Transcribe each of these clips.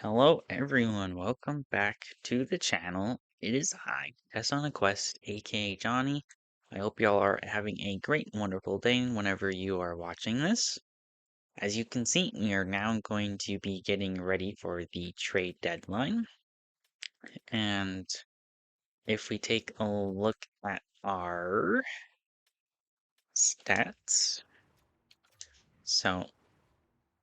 Hello everyone, welcome back to the channel. It is I, Tess on a Quest, aka Johnny. I hope y'all are having a great, wonderful day whenever you are watching this. As you can see, we are now going to be getting ready for the trade deadline. And if we take a look at our stats, so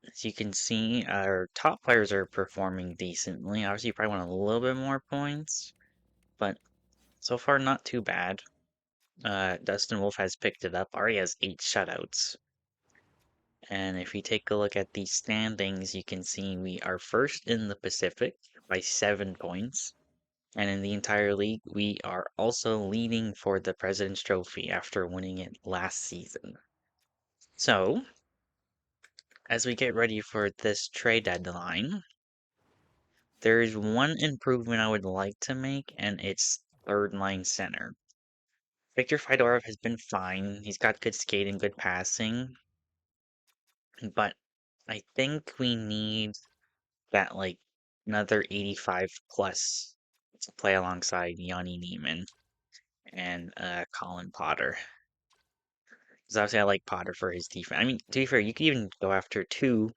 as you can see, our top players are performing decently. Obviously, you probably want a little bit more points, but so far, not too bad. Dustin Wolf has picked it up. Already has 8 shutouts. And if we take a look at the standings, you can see we are first in the Pacific by 7 points. And in the entire league, we are also leading for the President's Trophy after winning it last season. So, as we get ready for this trade deadline, there is one improvement I would like to make, and it's third line center. Victor Fedorov has been fine. He's got good skating, good passing, but I think we need that like another 85 plus to play alongside Yanni Neiman and Colin Potter. Because obviously I like Potter for his defense. I mean, to be fair, you could even go after two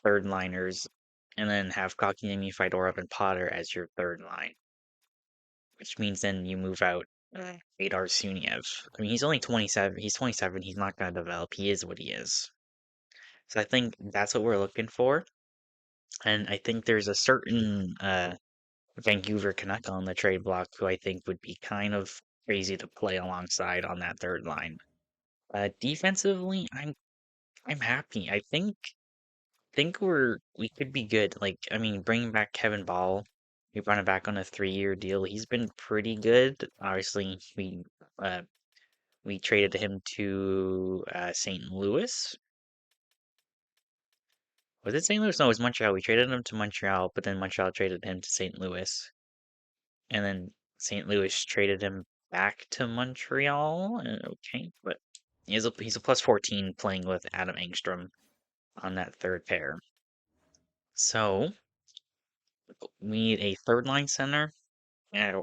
third liners and then have Kotkaniemi, Fedorov, and Potter as your third line, which means then you move out Adar Suniev. I mean, he's only 27. He's 27. He's not going to develop. He is what he is. So I think that's what we're looking for. And I think there's a certain Vancouver Canuck on the trade block who I think would be kind of crazy to play alongside on that third line. Defensively, I'm happy. I think we could be good. Like, I mean, bringing back Kevin Ball, we brought him back on a 3-year deal. He's been pretty good. Obviously, uh we traded him to St. Louis. Was it St. Louis? No, it was Montreal. We traded him to Montreal, but then Montreal traded him to St. Louis. And then St. Louis traded him back to Montreal. Okay, but he's a plus 14 playing with Adam Engstrom on that third pair. So we need a third line center. And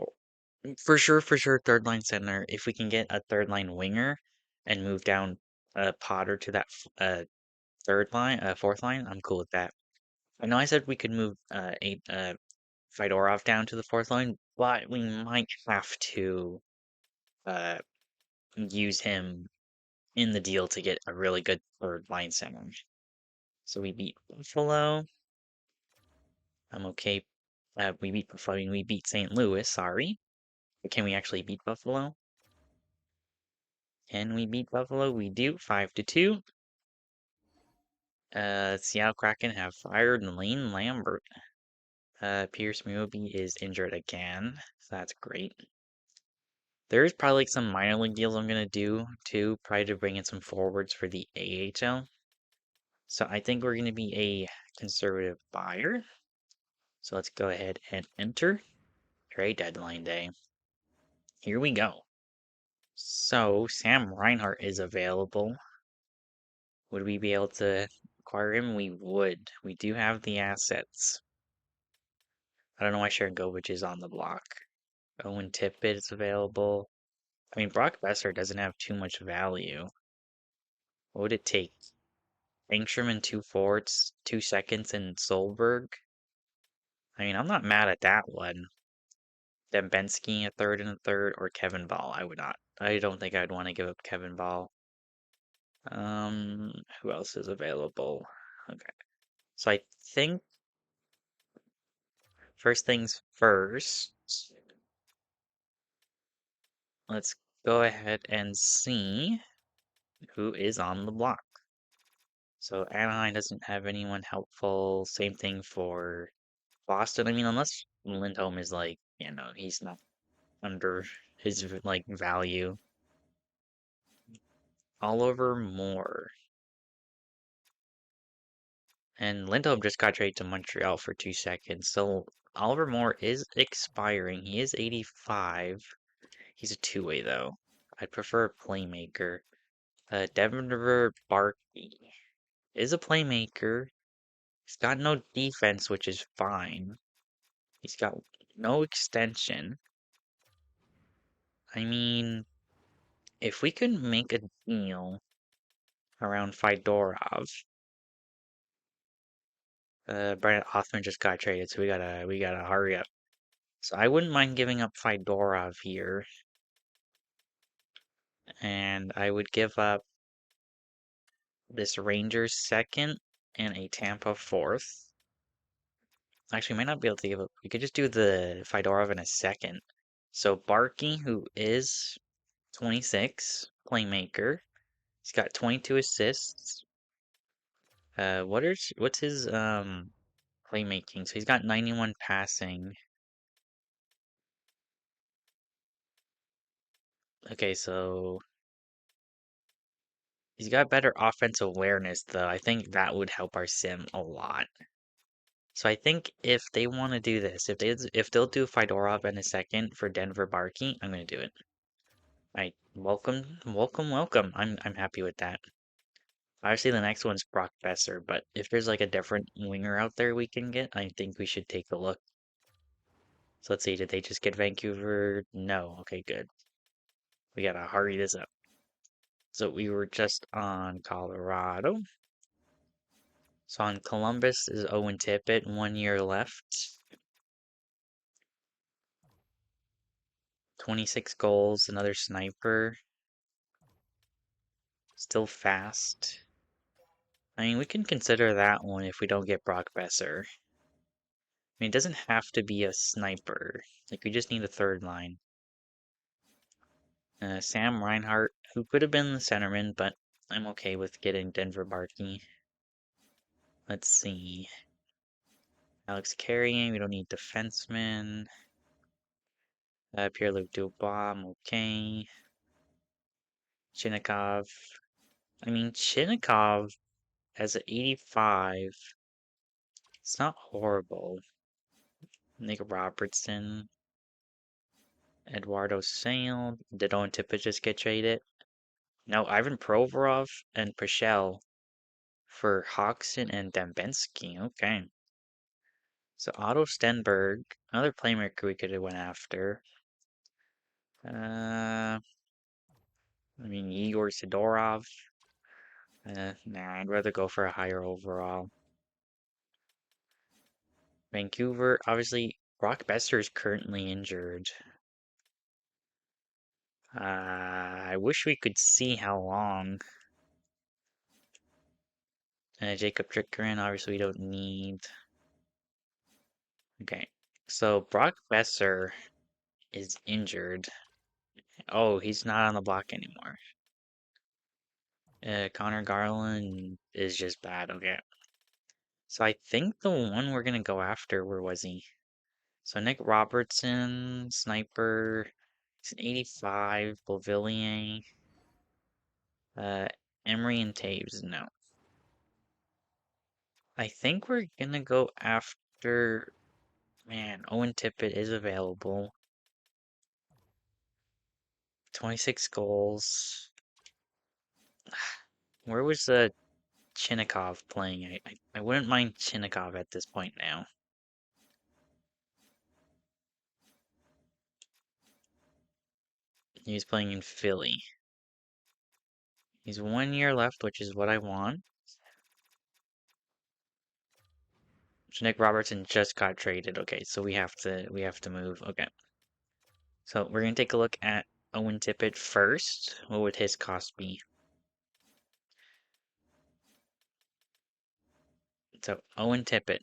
for sure, third line center. If we can get a third line winger and move down Potter to that third line, fourth line, I'm cool with that. I know I said we could move Fedorov down to the fourth line, but we might have to uh, use him in the deal to get a really good third line center. So we beat Buffalo. I'm okay. We beat Buffalo. I mean, we beat St. Louis. Sorry. But can we actually beat Buffalo? Can we beat Buffalo? We do. 5-2. Seattle Kraken have fired Lane Lambert. Pierce Miobi is injured again, so that's great. There's probably like some minor league deals I'm gonna do too, probably to bring in some forwards for the AHL. So I think we're gonna be a conservative buyer. So let's go ahead and enter trade deadline day. Here we go. So Sam Reinhart is available. Would we be able to acquire him? We would. We do have the assets. I don't know why Sharon Govich is on the block. Owen Tippett is available. I mean, Brock Besser doesn't have too much value. What would it take? Engstrom and 2 forwards, 2 seconds, and Solberg? I mean, I'm not mad at that one. Dembensky a third and a third, or Kevin Ball. I would not. I don't think I'd want to give up Kevin Ball. Who else is available? Okay. So I think first things first, let's go ahead and see who is on the block. So Anaheim doesn't have anyone helpful. Same thing for Boston. I mean, unless Lindholm is like, he's not under his like value. Oliver Moore. And Lindholm just got traded to Montreal for 2 seconds. So Oliver Moore is expiring. He is 85. He's a two-way though. I'd prefer a playmaker. Denver Barkey is a playmaker. He's got no defense, which is fine. He's got no extension. I mean, if we could make a deal around Fedorov, Brian Hoffman just got traded, so we gotta hurry up. So I wouldn't mind giving up Fedorov here, and I would give up this Rangers second and a Tampa fourth. Actually, we might not be able to give up. We could just do the Fedorov in a second. So Barkey, who is 26, playmaker. He's got 22 assists. What's his playmaking? So he's got 91 passing. Okay, so he's got better offensive awareness though. I think that would help our sim a lot. So I think if they want to do this, if they'll do Fedorov in a second for Denver Barkey, I'm gonna do it. I welcome, welcome, welcome. I'm happy with that. Obviously, the next one's Brock Besser, but if there's like a different winger out there we can get, I think we should take a look. So let's see, did they just get Vancouver? No. Okay, good. We gotta hurry this up. So we were just on Colorado. So on Columbus is Owen Tippett, 1 year left. 26 goals, another sniper. Still fast. I mean, we can consider that one if we don't get Brock Besser. I mean, it doesn't have to be a sniper. Like, we just need a third line. Sam Reinhart, who could have been the centerman, but I'm okay with getting Denver Barkey. Let's see. Alex Carrier, we don't need defensemen. Pierre-Luc Dubois, I'm okay. Chinnikov. I mean, Chinnikov as an 85, it's not horrible. Nick Robertson. Eduardo Sale. Did Owen Tippett just get traded? No, Ivan Provorov and Pichel for Hodgson and Dembensky. Okay. So Otto Stenberg, another playmaker we could have went after. I mean Igor Sidorov. Nah, I'd rather go for a higher overall. Vancouver, obviously, Brock Besser is currently injured. I wish we could see how long. Jacob Chikrin, obviously, we don't need. Okay, so Brock Besser is injured. Oh, he's not on the block anymore. Connor Garland is just bad. Okay. So I think the one we're gonna go after, where was he? So Nick Robertson, sniper, he's an 85, Beauvillier, uh, Emery and Taves, no. I think we're gonna go after, man, Owen Tippett is available. 26 goals. Where was Chinnikov playing? I wouldn't mind Chinnikov at this point now. He's playing in Philly. He's 1 year left, which is what I want. So Nick Robertson just got traded. Okay, so we have to move. Okay. So we're gonna take a look at Owen Tippett first. What would his cost be? So Owen Tippett,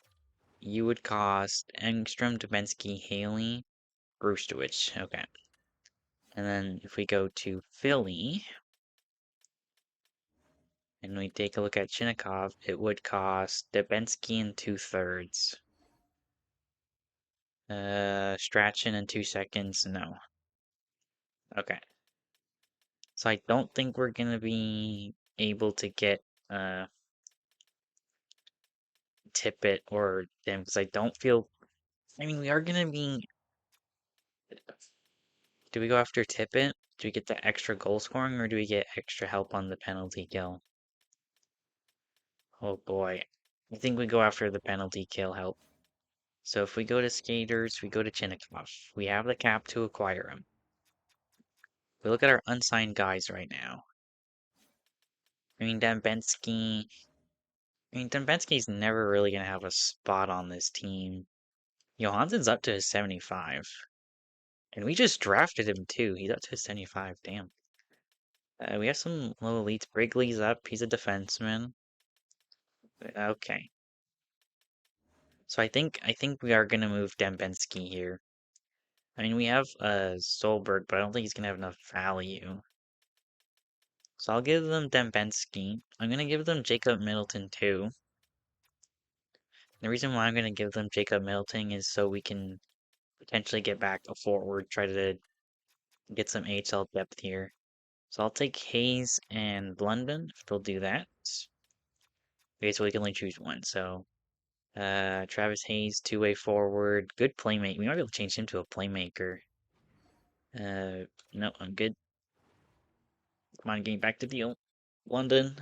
you would cost Engstrom, Dubinsky, Haley, Brustowicz. Okay. And then if we go to Philly and we take a look at Chinnikov, it would cost Dubinsky in 2/3. Strachan in 2 seconds. No. Okay. So I don't think we're gonna be able to get Tippett or them because I don't feel. I mean, we are gonna be. Do we go after Tippett? Do we get the extra goal scoring or do we get extra help on the penalty kill? Oh boy. I think we go after the penalty kill help. So if we go to skaters, we go to Chinnikov. We have the cap to acquire him. We look at our unsigned guys right now. I mean, Dembensky's never really gonna have a spot on this team. Johansson's up to his 75. And we just drafted him too. He's up to his 75. Damn. We have some low elites. Wrigley's up. He's a defenseman. Okay. So I think we are gonna move Dembensky here. I mean, we have Solberg, but I don't think he's gonna have enough value. So I'll give them Dembensky. I'm gonna give them Jacob Middleton too. The reason why I'm gonna give them Jacob Middleton is so we can potentially get back a forward, try to get some HL depth here. So I'll take Hayes and London if they'll do that. Okay, so we can only choose one. So Travis Hayes, two-way forward, good playmate. We might be able to change him to a playmaker. No, I'm good. Come on, getting back to deal. London,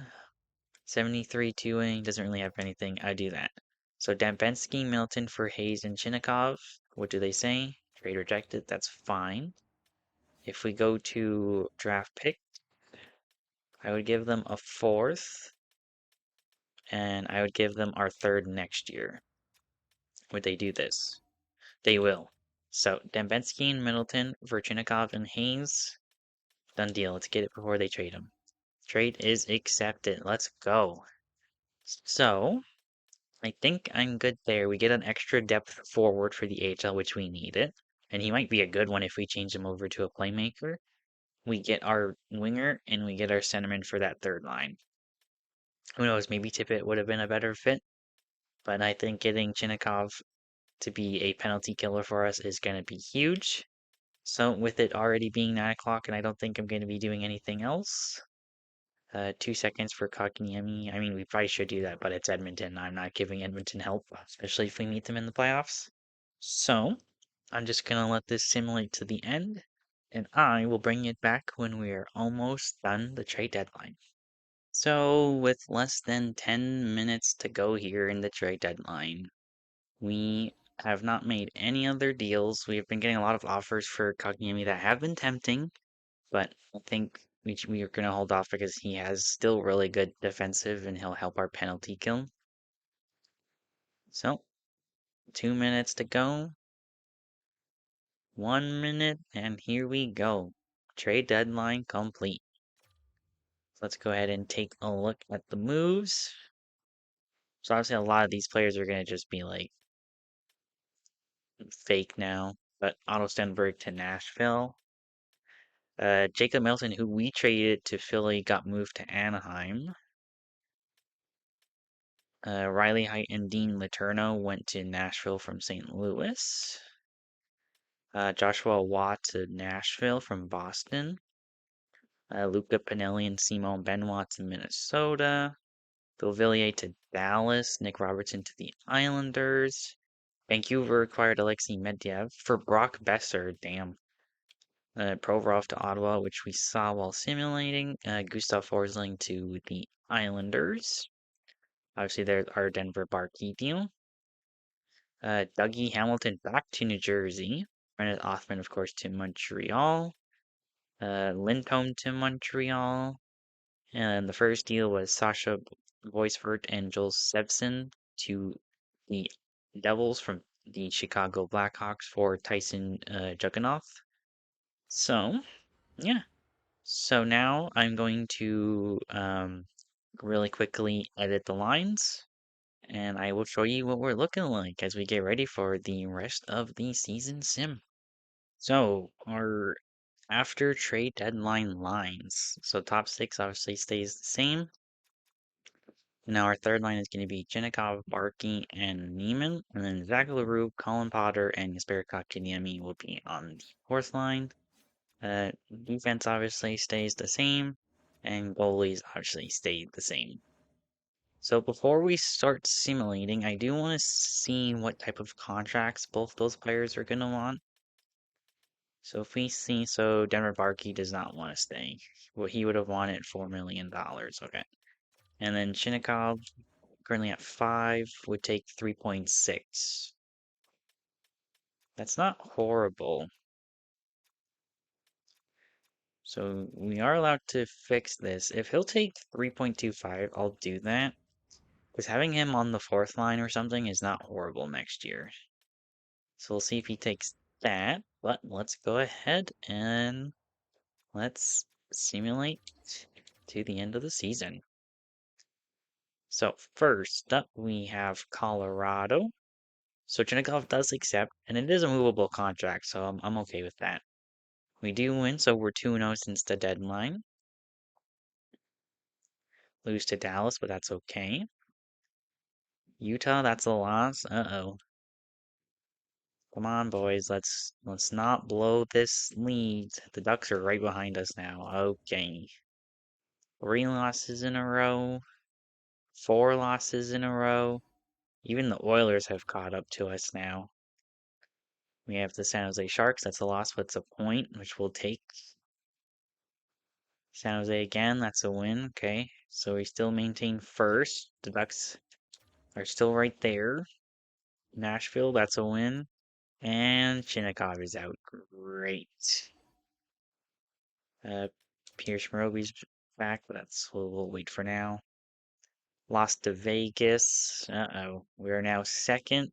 73 two-way, doesn't really have anything. I do that. So Dembensky, Milton for Hayes and Chinnikov. What do they say? Trade rejected. That's fine. If we go to draft pick, I would give them a fourth, and I would give them our third next year. Would they do this? They will. So Dembensky and Middleton, Virchinikov and Hayes. Done deal. Let's get it before they trade him. Trade is accepted. Let's go. So I think I'm good there. We get an extra depth forward for the HL, which we need it. And he might be a good one if we change him over to a playmaker. We get our winger and we get our centerman for that third line. Who knows, maybe Tippett would have been a better fit. But I think getting Chinnikov to be a penalty killer for us is going to be huge. So with it already being 9 o'clock and I don't think I'm going to be doing anything else. 2 seconds for Kotkaniemi. I mean, we probably should do that, but it's Edmonton. I'm not giving Edmonton help, especially if we meet them in the playoffs. So I'm just going to let this simulate to the end, and I will bring it back when we are almost done the trade deadline. So with less than 10 minutes to go here in the trade deadline, we have not made any other deals. We have been getting a lot of offers for Kotkaniemi that have been tempting, but I think we are going to hold off because he has still really good defensive and he'll help our penalty kill. So, 2 minutes to go. 1 minute, and here we go. Trade deadline complete. Let's go ahead and take a look at the moves. So obviously a lot of these players are going to just be like fake now. But Otto Stenberg to Nashville. Jacob Milton, who we traded to Philly, got moved to Anaheim. Riley Height and Dean Letourneau went to Nashville from St. Louis. Joshua Watt to Nashville from Boston. Luca Pinelli and Simon Benoit to Minnesota. Bill Villiers to Dallas. Nick Robertson to the Islanders. Vancouver acquired Alexei Medvedev for Brock Besser. Damn. Provorov to Ottawa, which we saw while simulating. Gustav Forsling to the Islanders. Obviously, there's our Denver Barkey deal. Dougie Hamilton back to New Jersey. Brennan Othman, of course, to Montreal. Lindholm to Montreal. And the first deal was Sasha Voisfort and Joel Sebson to the Devils from the Chicago Blackhawks for Tyson Jugganoff. So, yeah. So now I'm going to really quickly edit the lines, and I will show you what we're looking like as we get ready for the rest of the season sim. So, our after trade deadline lines. So, top six obviously stays the same. Now, our third line is going to be Jinnikov, Barkey, and Neiman. And then Zach LaRue, Colin Potter, and Jesper Kotkaniemi will be on the fourth line. Defense obviously stays the same, and goalies obviously stay the same. So before we start simulating, I do want to see what type of contracts both those players are going to want. So if we see, so Denver Barkey does not want to stay. Well, he would have wanted $4 million. Okay. And then Shinnikov, currently at 5, would take 3.6. That's not horrible. So we are allowed to fix this. If he'll take 3.25, I'll do that. Because having him on the 4th line or something is not horrible next year. So we'll see if he takes that. But let's go ahead and let's simulate to the end of the season. So first up, we have Colorado. So Chinakhov does accept, and it is a movable contract, so I'm okay with that. We do win, so we're 2-0 since the deadline. Lose to Dallas, but that's okay. Utah, that's a loss. Uh-oh. Come on, boys. Let's not blow this lead. The Ducks are right behind us now. Okay. 3 losses in a row. 4 losses in a row. Even the Oilers have caught up to us now. We have the San Jose Sharks. That's a loss, but it's a point, which we'll take. San Jose again. That's a win. Okay. So we still maintain first. The Ducks are still right there. Nashville, that's a win. And Shinnecock is out. Great. Pierce Morovy's back, but we'll wait for now. Lost to Vegas. Uh-oh. We are now second.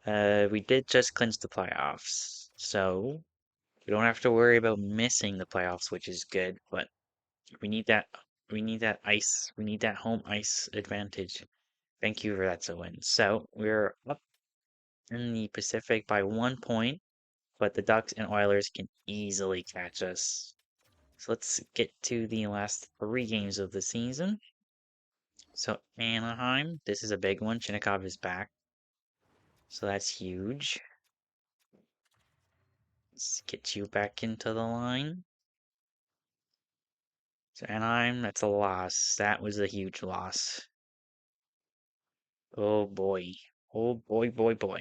We did just clinch the playoffs, so we don't have to worry about missing the playoffs, which is good, but we need that ice. We need that home ice advantage. Vancouver, that's a win. So we're up in the Pacific by 1 point, but the Ducks and Oilers can easily catch us. So let's get to the last 3 games of the season. So Anaheim, this is a big one. Chinakhov is back. So that's huge. Let's get you back into the line. So Anaheim, that's a loss. That was a huge loss. Oh boy. Oh boy, boy, boy.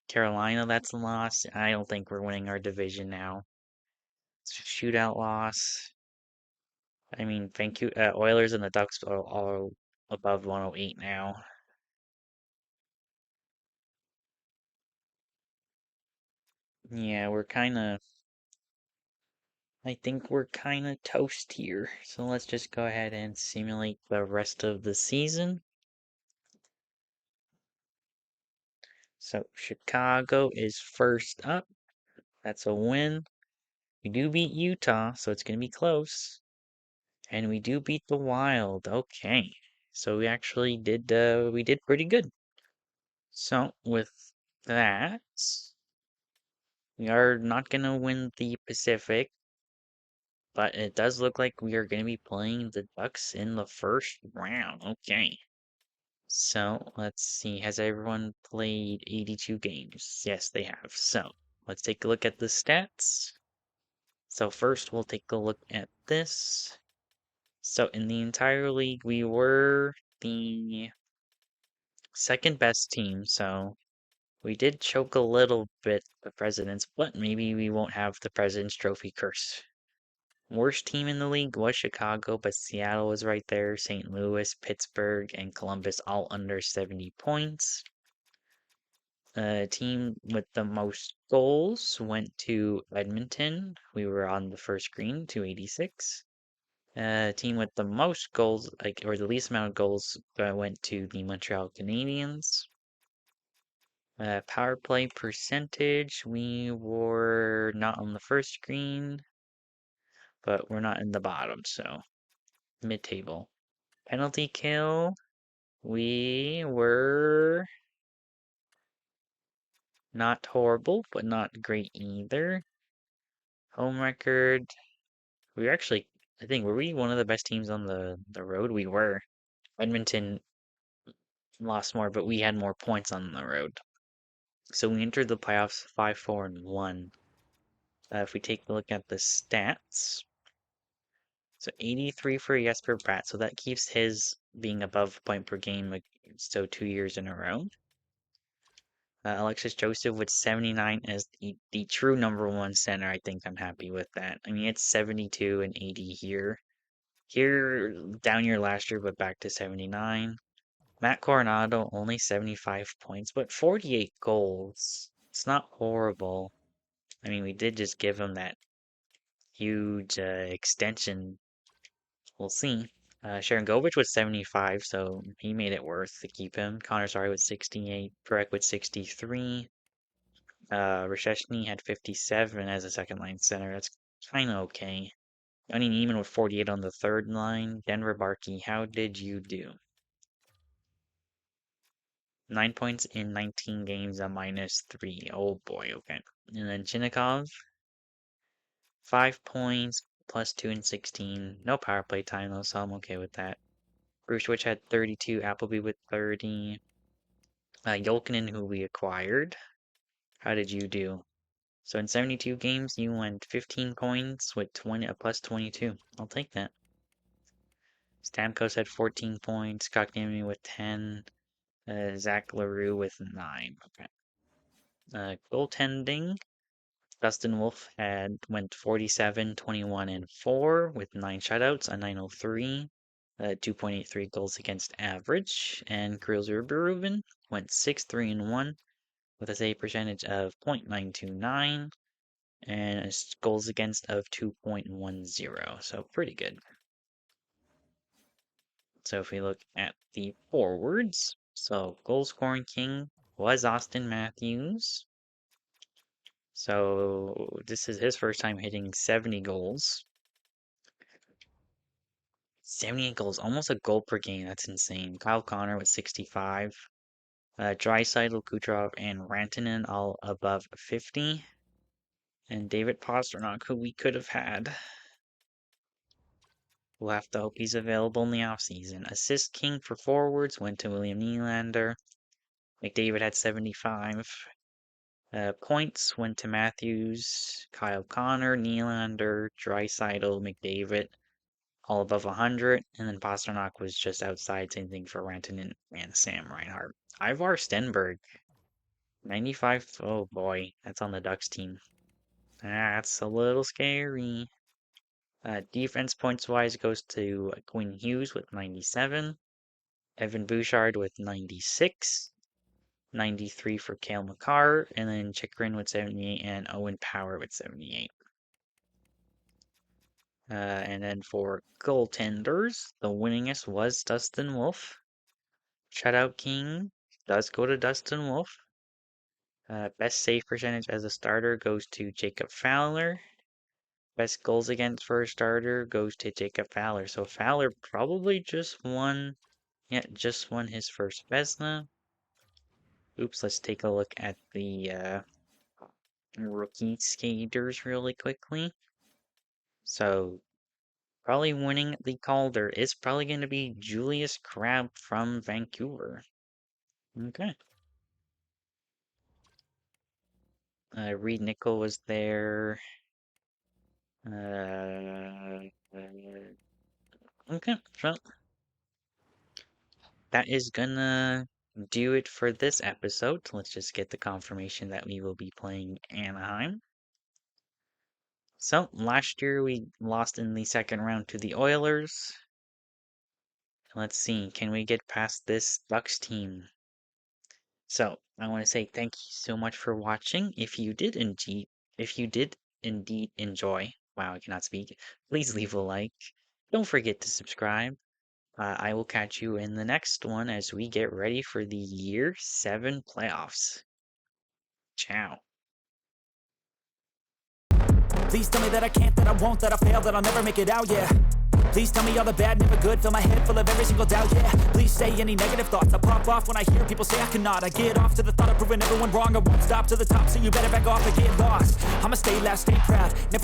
Carolina, that's a loss. I don't think we're winning our division now. Shootout loss. I mean, thank you. Oilers and the Ducks are all above 108 now. Yeah, I think we're kind of toast here. So let's just go ahead and simulate the rest of the season. So Chicago is first up. That's a win. We do beat Utah, so it's going to be close. And we do beat the Wild. Okay. So we did pretty good. So with that, we are not going to win the Pacific, but it does look like we are going to be playing the Ducks in the first round. Okay. So let's see. Has everyone played 82 games? Yes, they have. So let's take a look at the stats. So first we'll take a look at this. So in the entire league, we were the second best team. So we did choke a little bit the Presidents, but maybe we won't have the President's Trophy curse. Worst team in the league was Chicago, but Seattle was right there. St. Louis, Pittsburgh, and Columbus all under 70 points. Team with the most goals went to Edmonton. We were on the first screen, 286. Team with the most goals, or the least amount of goals, went to the Montreal Canadiens. Power play percentage, we were not on the first screen, but we're not in the bottom, so mid-table. Penalty kill, we were not horrible, but not great either. Home record, we were actually, I think, were we one of the best teams on the road? We were. Edmonton lost more, but we had more points on the road. So we entered the playoffs 5-4-1. If we take a look at the stats, so 83 for Jesper Bratt, so that keeps his being above point per game, so 2 years in a row. Alexis Joseph with 79 as the true number 1 center. I think I'm happy with that. I mean, it's 72 and 80 here. Here, down year last year, but back to 79. Matt Coronado only 75 points, but 48 goals. It's not horrible. I mean, we did just give him that huge extension. We'll see. Sharon Govich was 75, so he made it worth to keep him. Connor Zary with 68, Perek with 63. Rasheshny had 57 as a second line center. That's kind of okay. Johnny Neiman with 48 on the third line. Denver Barkey, how did you do? 9 points in 19 games, a -3. Oh boy, okay. And then Chinnikov, 5 points, +2 in 16. No power play time though, so I'm okay with that. Bruce Witch had 32, Appleby with 30. Jolkinen, who we acquired. How did you do? So in 72 games, you went 15 points with 20, a +22. I'll take that. Stamkos had 14 points, Kotkaniemi with 10, Zach LaRue with 9. Okay. Goaltending, Dustin Wolf went 47, 21, and 4 with 9 shutouts, a 903, 2.83 goals against average, and Kirill Zurbarubin went 6, 3, and 1 with a save percentage of .929 and a goals against of 2.10, so pretty good. So if we look at the forwards, so goal scoring king was Austin Matthews. So this is his first time hitting 70 goals. 78 goals, almost a goal per game. That's insane. Kyle Connor with 65. Draisaitl, Kucherov, and Rantanen all above 50. And David Pastrnak, who we could have had. We'll have to hope he's available in the offseason. Assist king for forwards went to William Nylander. McDavid had 75. Points went to Matthews, Kyle Connor, Nylander, Draisaitl, McDavid, all above 100. And then Pastrnak was just outside, same thing for Rantanen and Sam Reinhart. Ivar Stenberg, 95. Oh boy, that's on the Ducks team. That's a little scary. Defense points wise goes to Quinn Hughes with 97, Evan Bouchard with 96, 93 for Cale Makar, and then Chychrun with 78 and Owen Power with 78. And then for goaltenders, the winningest was Dustin Wolf. Shutout King does go to Dustin Wolf. Best save percentage as a starter goes to Jacob Fowler. Best goals against for a starter goes to Jacob Fowler. So Fowler probably just won his first Vezina. Oops, let's take a look at the rookie skaters really quickly. So probably winning the Calder is probably going to be Julius Crabbe from Vancouver. Okay. Reed Nickel was there. Okay, so that is gonna do it for this episode. Let's just get the confirmation that we will be playing Anaheim. So, last year we lost in the second round to the Oilers. Let's see, can we get past this Ducks team? So, I want to say thank you so much for watching. If you did indeed enjoy, wow, I cannot speak, please leave a like. Don't forget to subscribe. I will catch you in the next one as we get ready for the Year 7 playoffs. Ciao. Please tell me that I can't, that I won't, that I fail, that I'll never make it out, yeah. Please tell me all the bad, never good, fill my head full of every single doubt, yeah. Please say any negative thoughts, I pop off when I hear people say I cannot. I get off to the thought of proving everyone wrong, I won't stop to the top, so you better back off and get lost. I'ma stay loud, stay proud, never